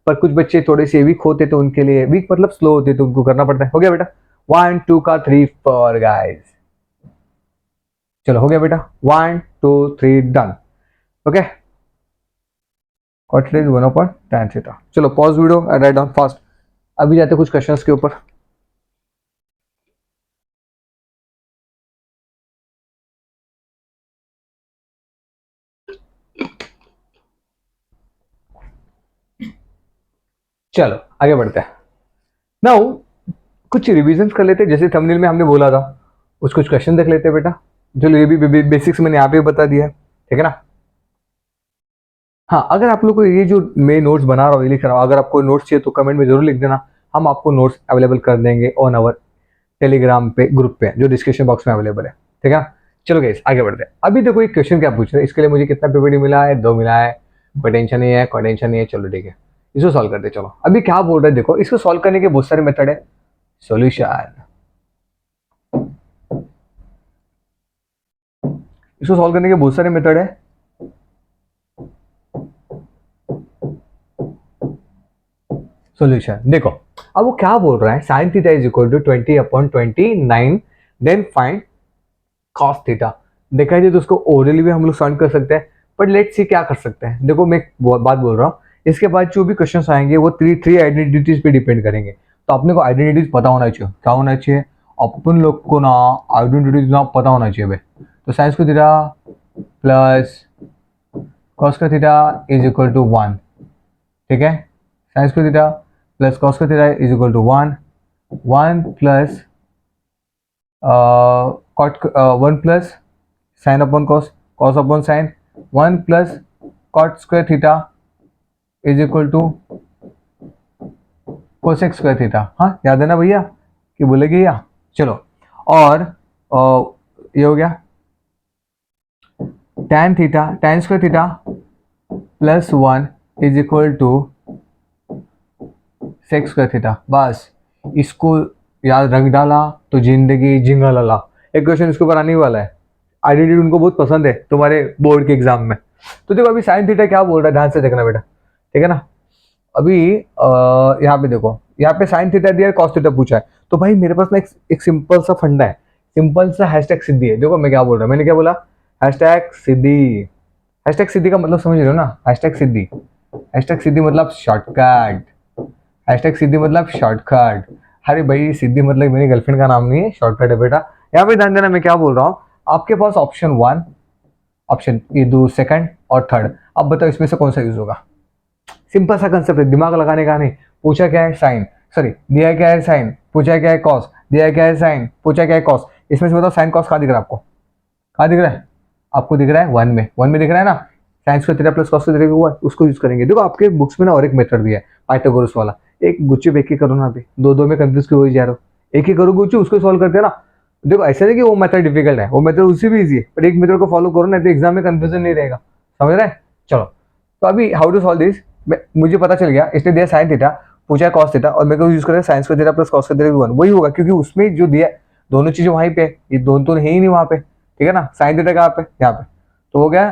पर कुछ बच्चे थोड़े से वीक होते तो उनके लिए, वीक मतलब स्लो होते तो उनको करना पड़ता है। हो गया बेटा, 1 2 का 3 4 गाइस। चलो हो गया बेटा, 1 2 3 done, okay. Cot theta is 1 upon tan theta. चलो pause video and write down fast. अभी जाते हैं कुछ क्वेश्चंस के ऊपर। चलो आगे बढ़ते हैं। नाउ कुछ रिविजन कर लेते हैं, जैसे थंबनेल में हमने बोला था कुछ क्वेश्चन देख लेते हैं बेटा। चलो ये भी बेसिक्स मैंने यहाँ पे बता दिया है, ठीक है ना। हाँ, अगर आप लोग को ये जो मैं नोट्स बना रहा हूँ, ये लिख रहा हूँ, अगर आपको नोट्स चाहिए तो कमेंट में जरूर लिख देना। हम आपको नोट्स अवेलेबल कर देंगे ऑन आवर टेलीग्राम पे ग्रुप पे, जो डिस्क्रिप्शन बॉक्स में अवेलेबल है, ठीक है। चलो गाइस आगे बढ़ते हैं। अभी देखो एक क्वेश्चन क्या पूछ रहे हैं, इसके लिए मुझे कितना पीपीटी मिला है, 2 मिला है। कोई टेंशन नहीं है, कोई टेंशन नहीं है। चलो ठीक है, इसको सॉल्व करते हैं। चलो अभी क्या बोल रहे हैं देखो, इसको सॉल्व करने के बहुत सारे मेथड है। सॉल्यूशन, इसको सॉल्व करने के बहुत सारे मेथड है। सॉल्यूशन देखो, अब वो क्या बोल रहा है, sine theta is equal to 20/29, then find cos theta. देखा जाए तो उसको ओरली भी हम लोग सॉल्व कर सकते हैं, बट लेट्स सी क्या कर सकते हैं। देखो मैं एक बात बोल रहा हूँ, इसके बाद जो भी क्वेश्चंस आएंगे वो थ्री आइडेंटिटीज पे डिपेंड करेंगे। तो अपने को आइडेंटिटीज पता होना चाहिए। क्या होना चाहिए? अपन लोग को ना आइडेंटिटीज ना पता होना चाहिए भाई। तो साइंस को थीटा प्लस कॉस का थीटा इज इक्वल टू 1, ठीक है। साइंस को थीटा प्लस कॉस का theta is equal to 1, 1 plus cot 1 plus sine upon cos, cos upon sine, 1 plus cot square theta is equal to cosec square theta. हाँ याद है ना भैया कि बोलेगी या? चलो और ये हो गया tan theta, tan square theta plus 1 is equal to sec square theta. बस इसको याद रख डाला तो जिंदगी जिंगा लाला। एक क्वेश्चन इसके ऊपर आने वाला है, आइडेंटिटी उनको बहुत पसंद है तुम्हारे बोर्ड के एग्जाम में। तो देखो अभी साइन थीटा क्या बोल रहा है, ध्यान से देखना बेटा, ठीक है ना। अभी यहाँ पे देखो, यहाँ पे साइन थीटा दिया है, कॉस थीटा पूछा है। तो भाई मेरे पास ना एक सिंपल सा फंडा है, सिंपल सा हैशटैग सिद्धि है। देखो मैं क्या बोल रहा हूँ, मैंने क्या बोला, हैशटैग सिद्धि। हैशटैग सिद्धि का मतलब समझ रहे हो ना, हैशटैग सिद्धि। हैशटैग सिद्धि मतलब शॉर्टकट। हैशटैग सिद्धि मतलब शॉर्टकट। अरे भाई सिद्धि मतलब मेरी गर्लफ्रेंड का नाम नहीं है, शॉर्टकट है बेटा। यहाँ पे ध्यान देना मैं क्या बोल रहा हूँ। आपके पास ऑप्शन 1, ऑप्शन ये 2, सेकंड और थर्ड। अब बताओ इसमें से कौन सा यूज होगा। सिंपल सा कंसेप्ट है, दिमाग लगाने का नहीं। पूछा क्या है साइन, सॉरी दिया क्या है साइन, पूछा क्या है कॉस, दिया क्या है साइन, पूछा क्या है कॉस। इसमें से बताओ साइन कॉस कहाँ दिख रहा है आपको, कहाँ दिख रहा है? आपको दिख रहा है 1 में, 1 में दिख रहा है ना। साइंस को थीटा प्लस कॉस को थीटा हुआ, उसको यूज करेंगे। देखो आपके बुक्स में ना और एक मेथड भी है, पाइथागोरस वाला। एक गुच्चे एक ही करो ना, अभी दो दो में कंफ्यूज क्यों हो जा रहे हो? एक ही करो गुच्चे, उसको सॉल्व करते हैं ना। देखो ऐसा नहीं कि वो मेथड डिफिकल्ट है, वो मेथड उससे भी इजी है, पर एक मेथड को फॉलो करो ना तो एग्जाम में कंफ्यूजन नहीं रहेगा। समझ रहे हैं? चलो तो अभी हाउ टू सॉल्व दिस, मुझे पता चल गया। इसने दिया साइन थीटा, पूछा कॉस थीटा, और मेरे को यूज करें साइंस को थीटा प्लस कॉस का थीटा 1, वही होगा क्योंकि उसमें जो दिया दोनों चीजें वहीं पे, ये दोनों तो है ही नहीं वहां पे, ठीक है ना। साइन थीटा कहाँ पे? यहाँ पे। तो हो गया,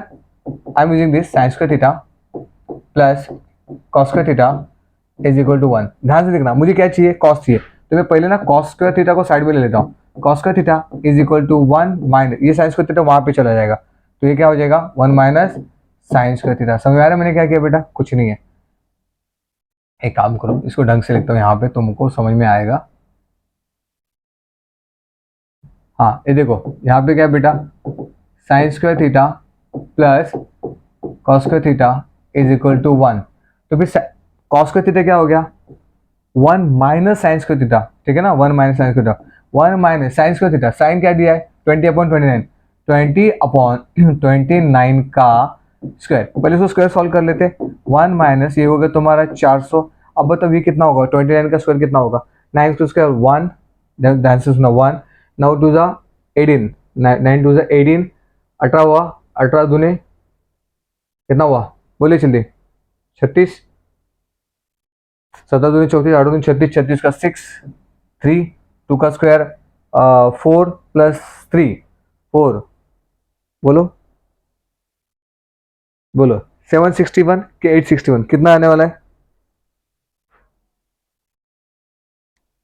I am using this sine square theta plus cos square theta is equal to 1। ध्यान से देखना, मुझे क्या चाहिए, कॉस चाहिए। तो मैं पहले ना कॉस स्क्वायर थीटा को साइड में ले लेता हूँ। Cos square theta is equal to 1 minus, ये साइन स्क्वायर थीटा वहां पे चला जाएगा, तो ये क्या हो जाएगा 1 माइनस साइन स्क्वायर थीटा। समझ आ रहा है मैंने क्या किया बेटा? कुछ नहीं है। एक काम करो, इसको ढंग से लिखता हूँ यहाँ पे, तुमको समझ में आएगा। हाँ ये देखो यहाँ पे क्या है बेटा, sine square theta plus cos square theta is equal to 1। तो फिर कॉस स्क्वायर थीटा क्या हो गया, 1 माइनस साइन स्क्वायर थीटा, ठीक है ना। 1 minus sine square theta, 1 minus sine square theta, sine क्या दिया है 20/29, 20/29 का स्क्वायर। पहले उसको स्क्वायर सॉल्व कर लेते। 1 माइनस ये हो गया तुम्हारा 400। अब बताओ ये कितना होगा, 29 का स्क्वायर कितना होगा, 9 टू स्क्वायर 1, ध्यान से सुना 1, 9 टू ज़ा 18, 9 टू ज़ा 18, 18 हुआ, 18 दूने कितना हुआ, बोलिए जल्दी, 36, 17 दूनी 34, 8 दूनी 36, 36 का 6, 3, 2 का स्क्वायर 4 प्लस 3, 4, बोलो बोलो 761 के 861 कितना आने वाला है,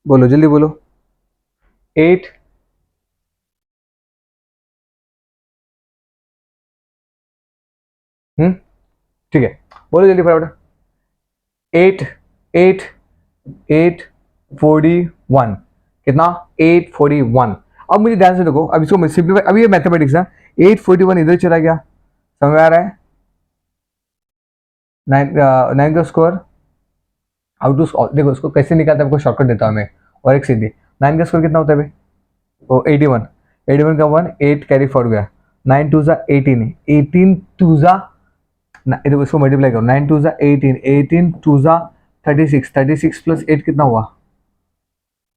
बोलो जल्दी बोलो। 8, ठीक है। बोलो जल्दी फटाफट। 8 841 कितना 841। अब मुझे ध्यान से देखो, अब इसको सिंपलीफाई, अब ये मैथमेटिक्स है, 841 इधर चला गया, समझ आ रहा है। 9 का स्क्वायर, हाउ टू, देखो इसको कैसे निकालते हैं, आपको शॉर्टकट देता हूँ मैं और एक सीधी। 9 का स्क्वायर कितना होता है भाई, वो 81, 81 का 1 8 कैरी फॉर गया, 9 2 जा 18, 18 2 जा, देखो इसको मल्टीप्लाई करो, 9 2 जा 18, 18 2 जा 36, 36 प्लस 8 कितना हुआ,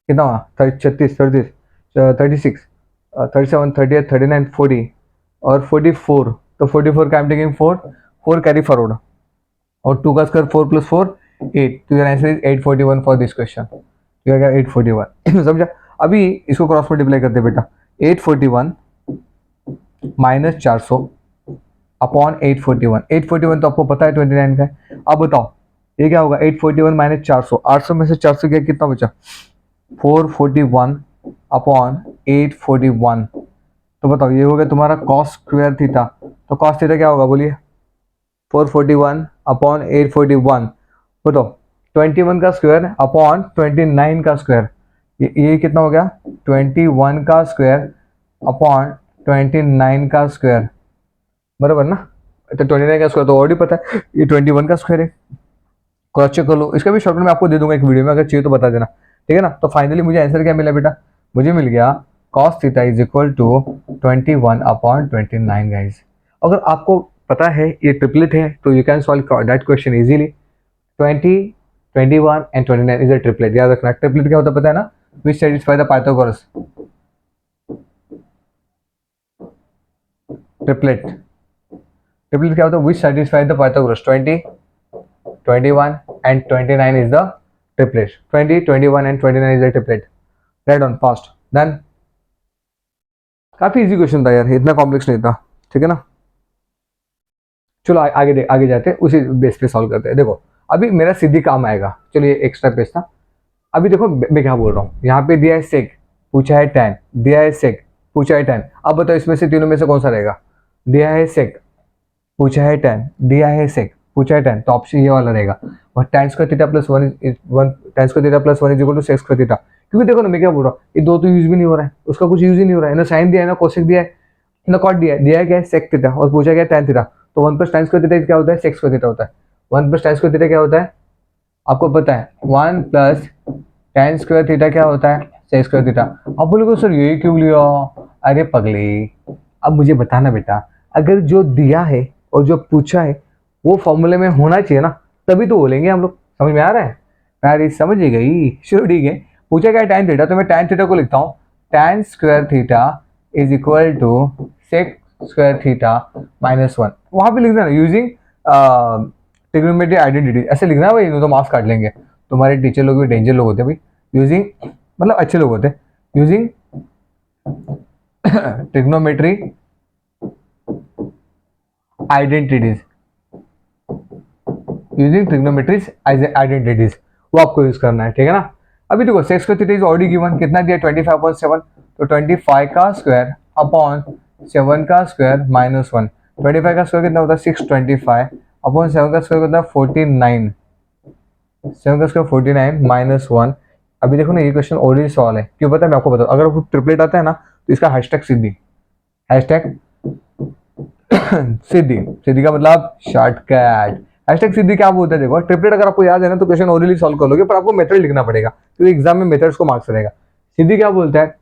कितना हुआ 36, 36 36 37 38 39 40 और 44, तो 44 का आई एम टेकिंग 4, 4 कैरी फॉरवर्ड और 2 का स्क्वायर 4 प्लस 4 8, तो your answer is 841 for this question. तो क्या 841 समझा। अभी इसको क्रॉस मल्टीप्लाई करते बेटा, 841 माइनस 400 अपॉन 841, 841 तो आपको पता है 29 का है। अब बताओ ये क्या होगा, 841 माइनस 400, 800 में से 400 गया कितना बचा, 441 अपॉन 841, तो बताओ ये हो गया तुम्हारा कॉस स्क्वायर थीटा, तो कॉस थीटा क्या होगा बोलिए, 441 अपॉन 841, बताओ 21 का स्क्वायर अपॉन 29 का स्क्वायर, ये कितना हो गया 21 का स्क्वायर अपॉन 29 का स्क्वायर, बराबर ना। तो 29 का स्क्वायर तो ऑलरेडी पता है, ये 21 का स्क्वायर है, क्रॉस चेक कर लो, इसका भी शॉर्टकट मैं आपको दे दूंगा एक वीडियो में, अगर चाहिए तो बता देना, ठीक है ना। तो फाइनली मुझे आंसर क्या मिला बेटा, मुझे मिल गया cos theta is equal to 21 upon 29 guys. अगर आपको पता है ये ट्रिपलेट है तो you can solve that question easily. 20 21 and 29 is a triplet, याद रखना। ट्रिपलेट क्या होता है पता है ना, which satisfy the Pythagoras. Triplet, triplet क्या होता है, which satisfy the Pythagoras. 20 21 and 29 is the triplet, 20 21 and 29 is the triplet, right on fast done। काफी इजी क्वेश्चन था यार, इतना कॉम्प्लेक्स नहीं था, ठीक है ना। चलो आगे जाते हैं, उसी बेस पे सॉल्व करते हैं। देखो अभी मेरा सीधी काम आएगा, चलिए एक्स्ट्रा पेज था। अभी देखो मैं क्या बोल रहा हूँ, यहाँ पे दिया है सेक, पूछा है tan, दिया है सेक, पूछा है tan। अब बताओ इसमें से तीनों में से कौन सा रहेगा, दिया है सेक, पूछा है tan, दिया है सेक, पूछा है tan, तो ऑप्शन ये वाला रहेगा। और tan square theta plus 1 tan square theta plus 1 is equal to sec square theta. क्योंकि देखो ना मैं क्या बोल रहा हूँ, ये दो तो यूज भी नहीं हो रहा है, उसका कुछ यूज ही नहीं हो रहा है ना, साइन दिया है ना कोसेक दिया है ना कॉट दिया है क्या है sec थीटा, और पूछा गया tan थीटा, तो 1 प्लस tan स्क्वायर थीटा क्या होता है, sec स्क्वायर थीटा होता है। 1 प्लस tan स्क्वायर थीटा क्या होता है, आपको पता है 1 प्लस tan स्क्वायर थीटा क्या होता है, sec स्क्वायर थीटा। अब बोलोगे सर ये क्यों लिया, अरे पगले अब मुझे बताना बेटा, अगर जो दिया है और जो पूछा है वो फॉर्मूले में होना चाहिए ना, तभी तो बोलेंगे हम लोग। समझ में आ रहा है, अरे समझ ही गई, चलो ठीक है। पूछा क्या tan थीटा, तो मैं tan थीटा को लिखता हूँ tan square theta is equal to sec square theta minus 1, वहां पे लिखना ना यूजिंग ट्रिग्नोमेट्री आइडेंटिटी, ऐसे लिखना है भाई, तो मार्क्स काट लेंगे। तुम्हारे टीचर लोग भी डेंजर लोग होते हैं भाई, यूजिंग मतलब अच्छे लोग होते हैं, using trigonometry identities, using trigonometries identities, वो आपको यूज करना है, ठीक है ना। अभी देखो sex square theta is already given, कितना दिया 25/7, तो 25 का स्क्वायर अपॉन 7 का स्क्वायर माइनस 1, 25 का स्क्वायर कितना होता है 625 अपॉन 7 का स्क्वायर कितना 49, 7 का स्क्वायर 49 माइनस 1। अभी देखो ना ये क्वेश्चन ऑलरेडी सॉल्व है, क्यों पता है मैं आपको बताऊँ, अगर आपको ट्रिपलेट आता है ना तो इसका हैशटैग सिद्धि, हैशटैग सिद्धि, सिद्धि का मतलब शॉर्टकट। हैशटैग सिद्धि क्या बोलते हैं, देखो ट्रिपलेट अगर आपको याद है ना तो क्वेश्चन ओरली सॉल्व कर लोगे, पर आपको मेथड लिखना पड़ेगा क्योंकि एग्जाम में मेथड्स को मार्क्स रहेगा। सिद्धि क्या बोलता है,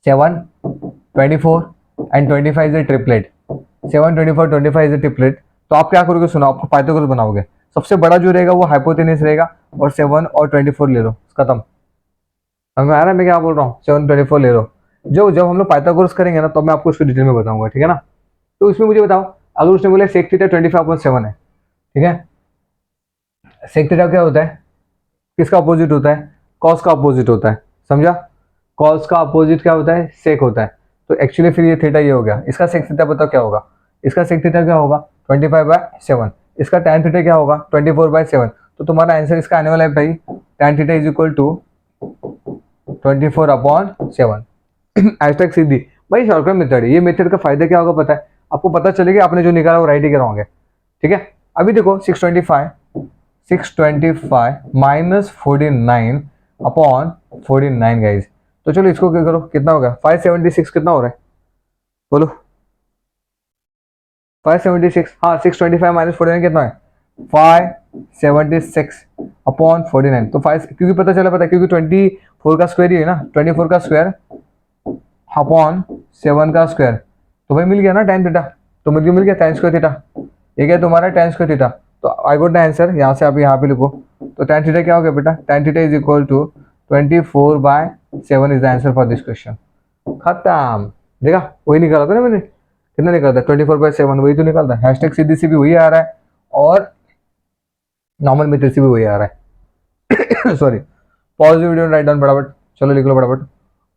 7 24 and 25 is a triplet, 7 24 25 is a triplet. तो आप क्या करोगे सुनो, आपको पाइथागोरस बनाओगे, सबसे बड़ा जो रहेगा वो हाइपोटेनस रहेगा, और 7 और 24 ले लो, खत्म। हमें आ रहा है मैं क्या बोल रहा हूँ, 7 24 ले लो। जो जब हम लोग पाइथागोरस करेंगे ना तो मैं आपको इसको डिटेल में बताऊंगा, ठीक है ना। तो इसमें मुझे बताओ, अगर उसने बोला सेक थीटा 25/7 है, ठीक है, सेक थीटा क्या होता है, किसका अपोजिट होता है, कॉस का अपोजिट होता है, समझा। कॉस का अपोजिट क्या होता है, सेक होता है। तो एक्चुअली फिर ये थीटा ये हो गया, इसका सेक थीटा बताओ क्या होगा, इसका सेक थीटा क्या होगा 25/7, इसका tan थीटा क्या होगा 24/7। तो तुम्हारा आंसर इसका आने वाला है भाई, tan theta is equal to 24/7। Hashtag सीधी भाई, शॉर्टकट मेथड है। ये मेथड का फायदा क्या होगा पता है आपको, पता चलेगा आपने जो निकाला वो राइट ही रॉन्ग है, ठीक है। अभी देखो 625 माइनस 49 अपॉन 49 गाइज। तो चलो इसको क्या करो, कितना होगा 576, कितना हो रहा है बोलो 576, हाँ 625 माइनस 49 कितना है 576 अपॉन 49। तो 5 क्योंकि पता है क्योंकि 24 का स्क्वायर ही है ना, 24 का स्क्वायर अपॉन 7 का स्क्वायर, तो भाई मिल गया ना tan थीटा, तो मुझे मिल गया tan स्क्वायर थीटा, ये क्या तुम्हारा tan स्क्वायर थीटा। तो आई गोट द आंसर, यहाँ से आप यहाँ पे लिखो, तो tan थीटा क्या हो गया बेटा, tan theta is equal to 24/7 is the answer for this question. खत्म, देखा वही निकाला था ना मैंने, कितना निकलता है 24/7, वही तो निकलता है। हैशटैग सीधी सी भी वही आ रहा है और नॉर्मल मेथड से भी वही आ रहा है। Sorry, pause video, write down फटाफट, चलो लिख लो फटाफट।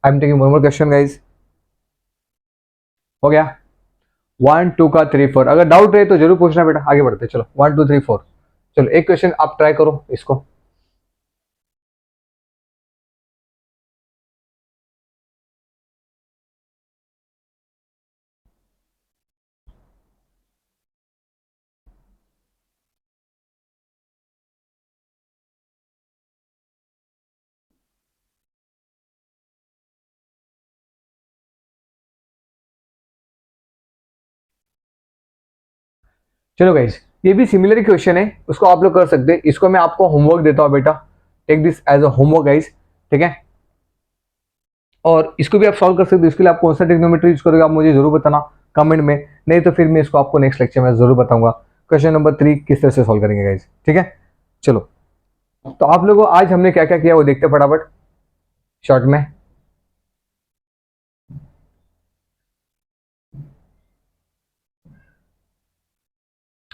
आई am taking one more question guys. हो गया 1 2 का 3 4, अगर डाउट रहे तो जरूर पूछना बेटा, आगे बढ़ते चलो 1 2 3 4। चलो एक क्वेश्चन आप ट्राई करो इसको। चलो गाइस, ये भी सिमिलर क्वेश्चन है, उसको आप लोग कर सकते हैं। इसको मैं आपको होमवर्क देता हूँ बेटा, take this as a homework guys, ठीक है। और इसको भी आप सॉल्व कर सकते हो। इसके लिए आप कौन सा ट्रिग्नोमेट्री यूज करोगे आप मुझे जरूर बताना कमेंट में, नहीं तो फिर मैं इसको आपको नेक्स्ट लेक्चर में जरूर बताऊंगा। क्वेश्चन नंबर 3 किस तरह से सॉल्व करेंगे गाइस, ठीक है। चलो, तो आप लोगों आज हमने क्या क्या किया वो देखते फटाफट शॉर्ट में।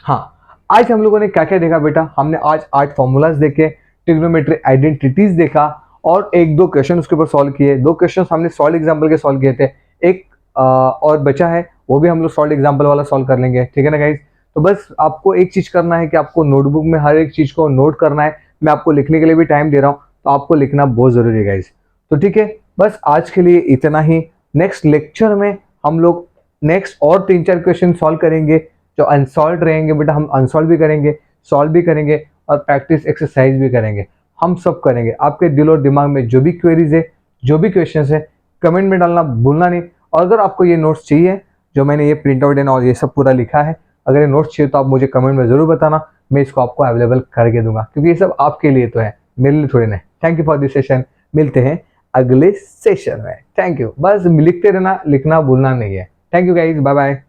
हाँ, आज हम लोगों ने क्या क्या देखा बेटा, हमने आज 8 फॉर्मूलाज देखे, ट्रिग्नोमेट्री आइडेंटिटीज देखा और एक दो क्वेश्चन उसके ऊपर सॉल्व किए। दो क्वेश्चन हमने सॉल्व एग्जाम्पल के सॉल्व किए थे, एक और बचा है, वो भी हम लोग सॉल्व एग्जाम्पल वाला सॉल्व कर लेंगे, ठीक है ना गाइज। तो बस आपको एक चीज करना है कि आपको नोटबुक में हर एक चीज को नोट करना है। मैं आपको लिखने के लिए भी टाइम दे रहा हूँ, तो आपको लिखना बहुत जरूरी है गाइज। तो ठीक है, बस आज के लिए इतना ही। नेक्स्ट लेक्चर में हम लोग नेक्स्ट और 3 4 क्वेश्चन सॉल्व करेंगे जो अनसॉल्व रहेंगे बेटा, हम अनसॉल्व भी करेंगे, सॉल्व भी करेंगे और प्रैक्टिस एक्सरसाइज भी करेंगे, हम सब करेंगे। आपके दिल और दिमाग में जो भी क्वेरीज है, जो भी क्वेश्चन है, कमेंट में डालना भूलना नहीं। और अगर आपको ये नोट्स चाहिए जो मैंने ये प्रिंट आउट है और ये सब पूरा लिखा है, अगर ये नोट्स चाहिए तो आप मुझे कमेंट में जरूर बताना, मैं इसको आपको अवेलेबल करके दूंगा, क्योंकि ये सब आपके लिए तो है, मेरे लिए थोड़ी ना। Thank you for this session, मिलते हैं अगले सेशन में। थैंक यू, बस लिखते रहना, लिखना भूलना नहीं है। Thank you guys, bye bye.